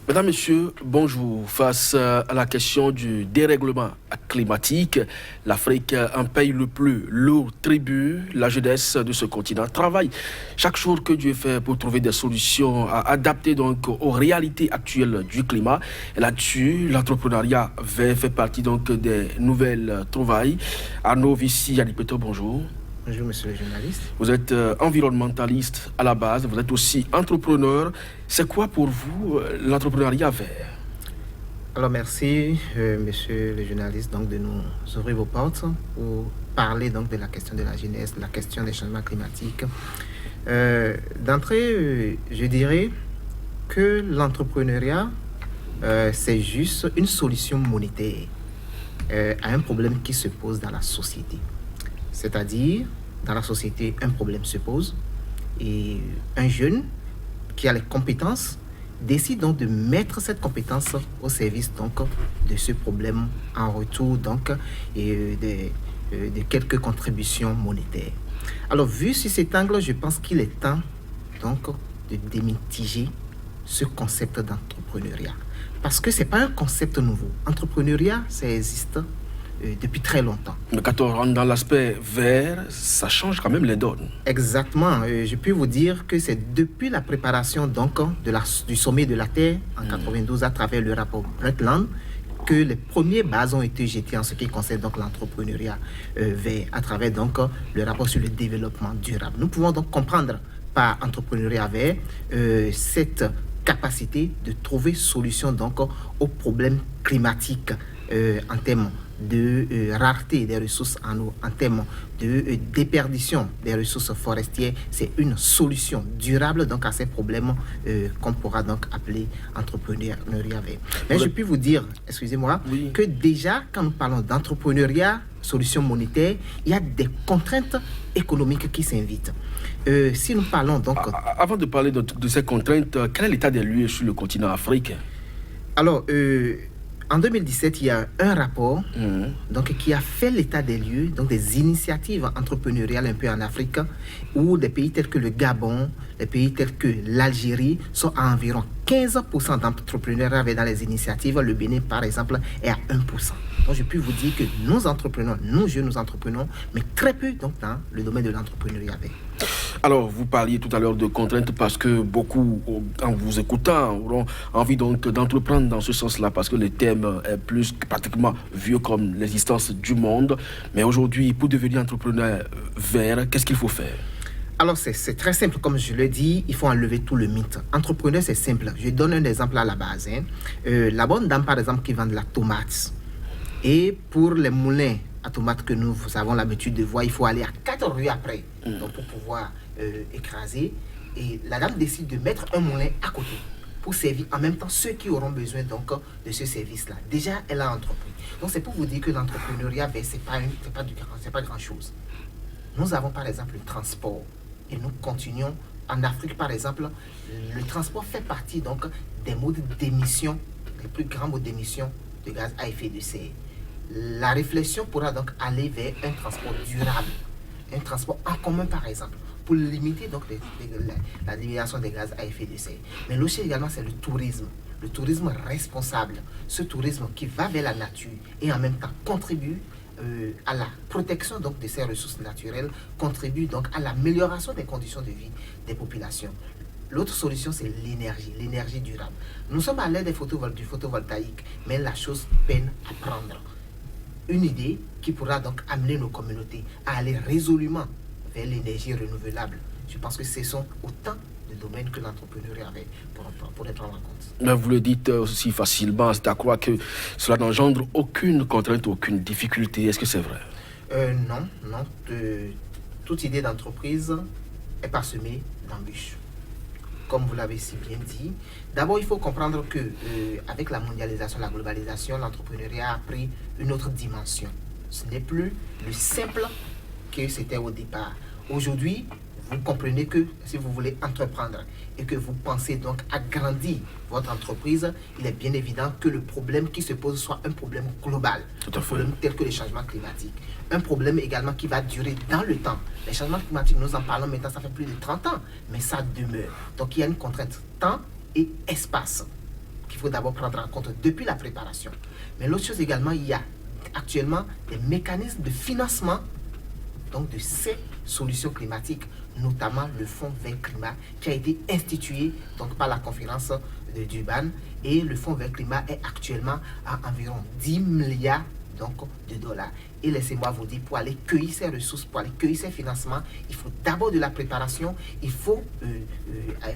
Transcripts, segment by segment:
Mesdames, Messieurs, bonjour. Face à la question du dérèglement climatique, l'Afrique en paye le plus lourd tribut. La jeunesse de ce continent travaille chaque jour que Dieu fait pour trouver des solutions adaptées donc aux réalités actuelles du climat. Et là-dessus, l'entrepreneuriat vert fait partie donc des nouvelles trouvailles. Arnaud Vissi-Yanipeto, bonjour. Bonjour, monsieur le journaliste. Vous êtes environnementaliste à la base, vous êtes aussi entrepreneur. C'est quoi pour vous l'entrepreneuriat vert? Alors, merci, monsieur le journaliste, donc, de nous ouvrir vos portes pour parler donc, de la question de la jeunesse, de la question des changements climatiques. D'entrée, je dirais que l'entrepreneuriat, c'est juste une solution monétaire à un problème qui se pose dans la société. C'est-à-dire, dans la société, un problème se pose et un jeune qui a les compétences décide donc de mettre cette compétence au service donc, de ce problème en retour donc, de quelques contributions monétaires. Alors, vu sur cet angle, je pense qu'il est temps donc, de démythiger ce concept d'entrepreneuriat. Parce que ce n'est pas un concept nouveau. Entrepreneuriat, ça existe depuis très longtemps. Mais quand on rentre dans l'aspect vert, ça change quand même les donnes. Exactement. Je peux vous dire que c'est depuis la préparation donc, du sommet de la Terre en 92 à travers le rapport Brundtland que les premières bases ont été jetées en ce qui concerne donc, l'entrepreneuriat vert à travers donc, le rapport sur le développement durable. Nous pouvons donc comprendre par entrepreneuriat vert cette capacité de trouver solution donc, aux problèmes climatiques en termes de rareté des ressources en eau, en termes de déperdition des ressources forestières. C'est une solution durable donc, à ces problèmes qu'on pourra donc appeler entrepreneuriat vert. Mais je peux vous dire, excusez-moi, oui, que déjà, quand nous parlons d'entrepreneuriat, solution monétaire, il y a des contraintes économiques qui s'invitent. Si nous parlons donc... Avant de parler de ces contraintes, quel est l'état des lieux sur le continent africain? Alors, en 2017, il y a un rapport donc, qui a fait l'état des lieux, donc des initiatives entrepreneuriales un peu en Afrique, où des pays tels que le Gabon, des pays tels que l'Algérie sont à environ 15% d'entrepreneuriat dans les initiatives. Le Bénin, par exemple, est à 1%. Donc, je peux vous dire que nous entreprenons, nous jeunes, nous entreprenons, mais très peu donc, dans le domaine de l'entrepreneuriat. Alors, vous parliez tout à l'heure de contraintes parce que beaucoup, en vous écoutant, auront envie donc d'entreprendre dans ce sens-là parce que le thème est plus pratiquement vieux comme l'existence du monde. Mais aujourd'hui, pour devenir entrepreneur vert, qu'est-ce qu'il faut faire? Alors, c'est très simple, comme je le dis, il faut enlever tout le mythe. Entrepreneur, c'est simple. Je donne un exemple à la base. La bonne dame, par exemple, qui vend de la tomate. Et pour les moulins à tomates que nous avons l'habitude de voir, il faut aller à 4 rues après donc pour pouvoir écraser. Et la dame décide de mettre un moulin à côté pour servir en même temps ceux qui auront besoin donc, de ce service-là. Déjà, elle a entrepris. Donc, c'est pour vous dire que l'entrepreneuriat, ce n'est pas grand-chose. Nous avons par exemple le transport et nous continuons. En Afrique, par exemple, le transport fait partie donc, des modes d'émission, les plus grands modes d'émission de gaz à effet de serre. La réflexion pourra donc aller vers un transport durable, un transport en commun par exemple, pour limiter donc la libération des gaz à effet de serre. Mais l'autre également, c'est le tourisme responsable, ce tourisme qui va vers la nature et en même temps contribue à la protection donc, de ces ressources naturelles, contribue donc à l'amélioration des conditions de vie des populations. L'autre solution, c'est l'énergie durable. Nous sommes à l'ère du photovoltaïque, mais la chose peine à prendre. Une idée qui pourra donc amener nos communautés à aller résolument vers l'énergie renouvelable. Je pense que ce sont autant de domaines que l'entrepreneuriat avait pour les prendre en compte. Mais vous le dites aussi facilement, c'est à croire que cela n'engendre aucune contrainte, aucune difficulté. Est-ce que c'est vrai? Non. Toute idée d'entreprise est parsemée d'embûches. Comme vous l'avez si bien dit, d'abord il faut comprendre que avec la mondialisation, la globalisation, l'entrepreneuriat a pris une autre dimension. Ce n'est plus le simple que c'était au départ. Aujourd'hui, vous comprenez que si vous voulez entreprendre et que vous pensez donc agrandir votre entreprise, il est bien évident que le problème qui se pose soit un problème global, un problème tel que les changements climatiques. Un problème également qui va durer dans le temps. Les changements climatiques, nous en parlons maintenant, ça fait plus de 30 ans, mais ça demeure. Donc il y a une contrainte temps et espace qu'il faut d'abord prendre en compte depuis la préparation. Mais l'autre chose également, il y a actuellement des mécanismes de financement donc de ces solutions climatiques, notamment le Fonds vert climat qui a été institué donc par la conférence de Durban, et le Fonds vert climat est actuellement à environ 10 milliards donc, de dollars. Et laissez-moi vous dire, pour aller cueillir ces ressources, pour aller cueillir ces financements, il faut d'abord de la préparation, il faut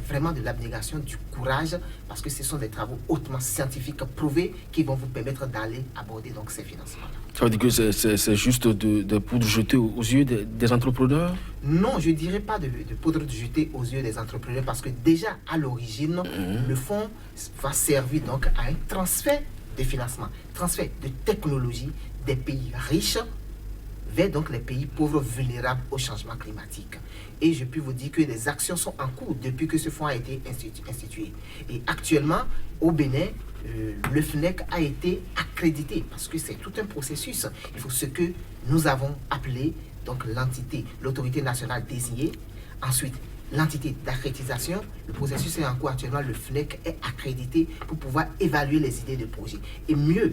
vraiment de l'abnégation, du courage, parce que ce sont des travaux hautement scientifiques prouvés qui vont vous permettre d'aller aborder donc, ces financements-là. Ça veut dire que c'est juste de poudre jetée aux yeux des entrepreneurs? Non, je ne dirais pas de poudre jetée aux yeux des entrepreneurs, parce que déjà à l'origine, le fonds va servir donc à un transfert de financement, transfert de technologie des pays riches vers donc les pays pauvres vulnérables au changement climatique. Et je peux vous dire que des actions sont en cours depuis que ce fonds a été institué. Et actuellement, au Bénin, le FNEC a été accrédité parce que c'est tout un processus. Il faut ce que nous avons appelé donc l'entité, l'autorité nationale désignée. Ensuite, l'entité d'accréditation, le processus est en cours actuellement, le FNEC est accrédité pour pouvoir évaluer les idées de projet. Et mieux,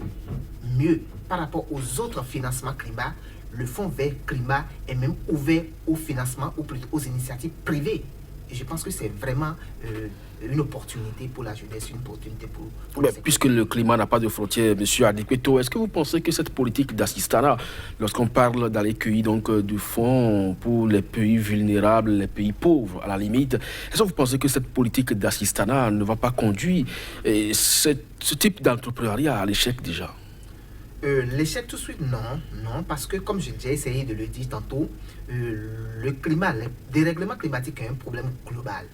par rapport aux autres financements climat, le Fonds vert climat est même ouvert au financement ou plutôt aux initiatives privées. Et je pense que c'est vraiment une opportunité pour la jeunesse, une opportunité pour Mais puisque le climat n'a pas de frontières, M. Adikweto, est-ce que vous pensez que cette politique d'assistanat, lorsqu'on parle d'aller cueillir donc, du fonds pour les pays vulnérables, les pays pauvres à la limite, est-ce que vous pensez que cette politique d'assistanat ne va pas conduire ce type d'entrepreneuriat à l'échec déjà? L'échec tout de suite, non, parce que comme j'ai essayé de le dire tantôt, le climat, le dérèglement climatique est un problème global.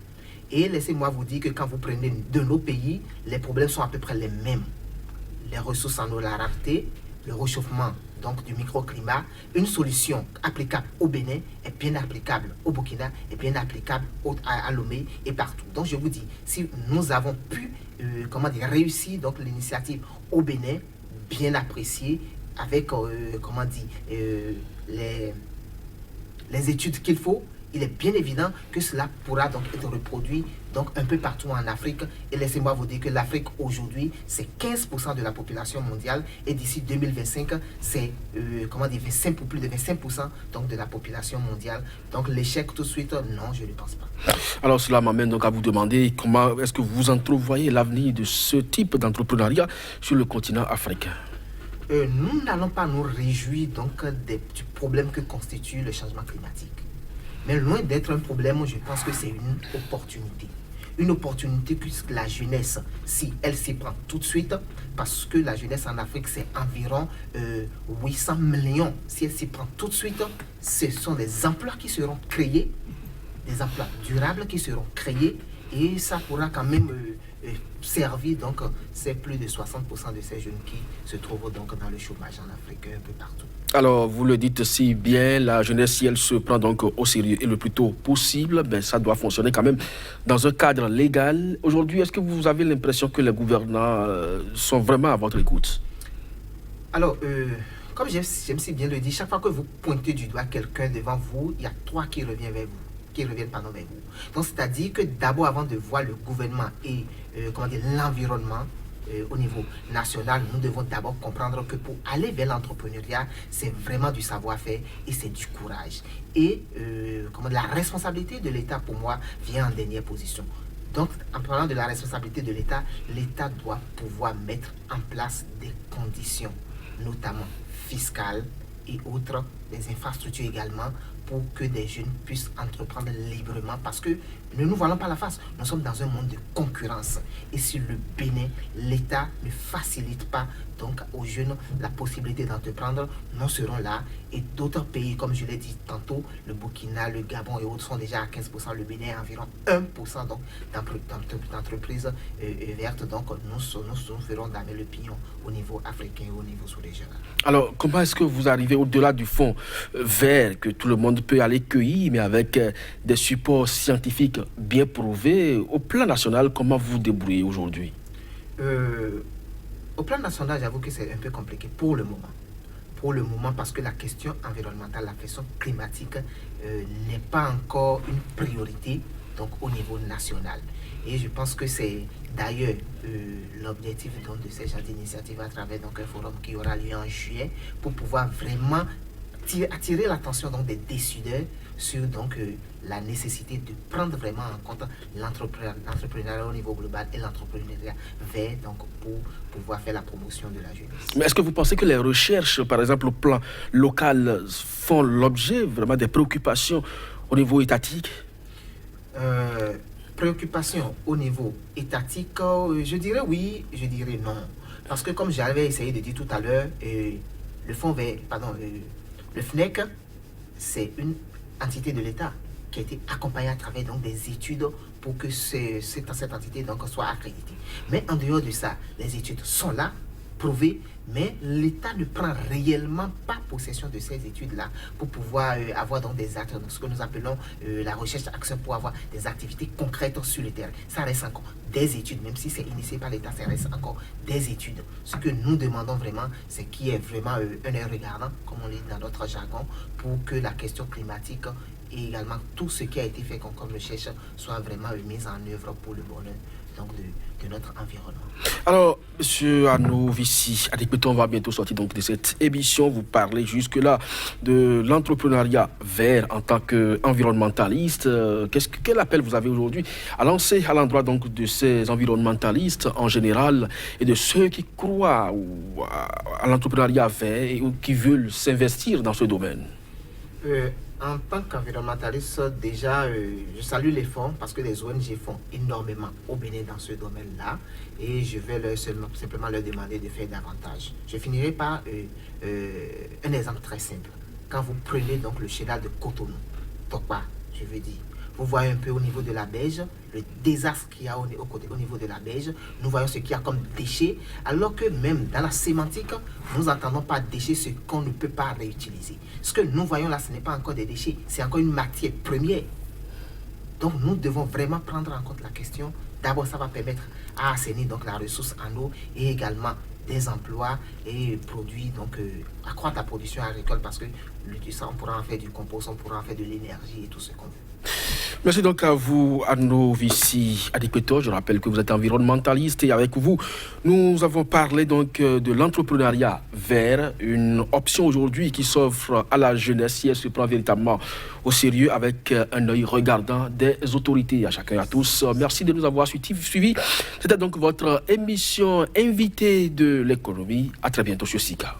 Et laissez-moi vous dire que quand vous prenez de nos pays, les problèmes sont à peu près les mêmes. Les ressources en eau, la rareté, le réchauffement donc, du microclimat, une solution applicable au Bénin est bien applicable au Burkina, est bien applicable à Lomé et partout. Donc je vous dis, si nous avons pu réussir donc, l'initiative au Bénin, bien appréciée, avec les études qu'il faut, il est bien évident que cela pourra donc être reproduit donc un peu partout en Afrique. Et laissez-moi vous dire que l'Afrique aujourd'hui, c'est 15% de la population mondiale, et d'ici 2025, c'est plus de 25% donc de la population mondiale. Donc l'échec tout de suite, non, je ne pense pas. Alors cela m'amène donc à vous demander comment est-ce que vous entrevoyez l'avenir de ce type d'entrepreneuriat sur le continent africain? Nous n'allons pas nous réjouir donc du problème que constitue le changement climatique. Mais loin d'être un problème, je pense que c'est une opportunité. Une opportunité que la jeunesse, si elle s'y prend tout de suite, parce que la jeunesse en Afrique, c'est environ 800 millions. Si elle s'y prend tout de suite, ce sont des emplois qui seront créés, des emplois durables qui seront créés, et ça pourra quand même servir, donc c'est plus de 60% de ces jeunes qui se trouvent donc dans le chômage en Afrique, un peu partout. Alors, vous le dites si bien, la jeunesse, si elle se prend donc au sérieux et le plus tôt possible, ça doit fonctionner quand même dans un cadre légal. Aujourd'hui, est-ce que vous avez l'impression que les gouvernants sont vraiment à votre écoute? Alors, comme j'aime si bien le dire, chaque fois que vous pointez du doigt quelqu'un devant vous, il y a trois qui reviennent vers vous. Vers vous. Donc, c'est-à-dire que d'abord, avant de voir le gouvernement et l'environnement au niveau national, nous devons d'abord comprendre que pour aller vers l'entrepreneuriat, c'est vraiment du savoir-faire et c'est du courage. Et la responsabilité de l'État, pour moi, vient en dernière position. Donc, en parlant de la responsabilité de l'État, l'État doit pouvoir mettre en place des conditions, notamment fiscales et autres, des infrastructures également, pour que des jeunes puissent entreprendre librement, parce que ne nous voilons pas la face, nous sommes dans un monde de concurrence, et si le Bénin, l'État ne facilite pas donc aux jeunes la possibilité d'entreprendre, nous serons là, et d'autres pays, comme je l'ai dit tantôt, le Burkina, le Gabon et autres sont déjà à 15%, le Bénin à environ 1% donc d'entreprises vertes, donc nous ferons damer le pignon au niveau africain et au niveau sous-régional. Alors, comment est-ce que vous arrivez au-delà du fonds vert que tout le monde monde peut aller cueillir, mais avec des supports scientifiques bien prouvés. Au plan national, comment vous débrouillez aujourd'hui? Au plan national, j'avoue que c'est un peu compliqué pour le moment. Pour le moment, parce que la question environnementale, la question climatique n'est pas encore une priorité donc, au niveau national. Et je pense que c'est d'ailleurs l'objectif donc, de ces genres d'initiatives à travers donc, un forum qui aura lieu en juillet pour pouvoir vraiment attirer l'attention donc, des décideurs sur donc, la nécessité de prendre vraiment en compte l'entrepreneuriat au niveau global et l'entrepreneuriat vert donc, pour pouvoir faire la promotion de la jeunesse. Mais est-ce que vous pensez que les recherches, par exemple au plan local, font l'objet vraiment des préoccupations au niveau étatique? Préoccupation au niveau étatique, je dirais oui, je dirais non. Parce que comme j'avais essayé de dire tout à l'heure, le fonds vert, le FNEC, c'est une entité de l'État qui a été accompagnée à travers donc, des études pour que cette entité donc, soit accréditée. Mais en dehors de ça, les études sont là, prouvées, mais l'État ne prend réellement pas possession de ces études-là pour pouvoir avoir donc, des actes, donc, ce que nous appelons la recherche d'action pour avoir des activités concrètes sur le terrain. Ça reste encore des études, même si c'est initié par l'État, ça reste encore des études. Ce que nous demandons vraiment, c'est qu'il y ait vraiment un œil regardant, comme on dit dans notre jargon, pour que la question climatique et également tout ce qui a été fait comme recherche soit vraiment mis en œuvre pour le bonheur donc, de notre environnement. Alors, M. Arnaud Vissi, on va bientôt sortir donc, de cette émission. Vous parlez jusque-là de l'entrepreneuriat vert en tant qu'environnementaliste. Quel appel vous avez aujourd'hui à lancer à l'endroit donc, de ces environnementalistes en général et de ceux qui croient à l'entrepreneuriat vert et qui veulent s'investir dans ce domaine? En tant qu'environnementaliste, déjà, je salue les fonds parce que les ONG font énormément au Bénin dans ce domaine-là et je vais simplement leur demander de faire davantage. Je finirai par un exemple très simple. Quand vous prenez donc le chéral de Cotonou, Tokpa, je veux dire, vous voyez un peu au niveau de la Beige, le désastre qu'il y a au niveau de la Beige. Nous voyons ce qu'il y a comme déchets, alors que même dans la sémantique, nous n'entendons pas déchets, ce qu'on ne peut pas réutiliser. Ce que nous voyons là, ce n'est pas encore des déchets, c'est encore une matière première. Donc nous devons vraiment prendre en compte la question. D'abord, ça va permettre à assainir donc, la ressource en eau et également des emplois et produits, donc accroître la production agricole parce que ça, on pourra en faire du compost, on pourra en faire de l'énergie et tout ce qu'on veut. Merci donc à vous, Arnaud Vissi Adikpeto. Je rappelle que vous êtes environnementaliste et avec vous, nous avons parlé donc de l'entrepreneuriat vert, une option aujourd'hui qui s'offre à la jeunesse si elle se prend véritablement au sérieux avec un œil regardant des autorités. À chacun et à tous, merci de nous avoir suivis. C'était donc votre émission invitée de l'économie. À très bientôt sur SICA.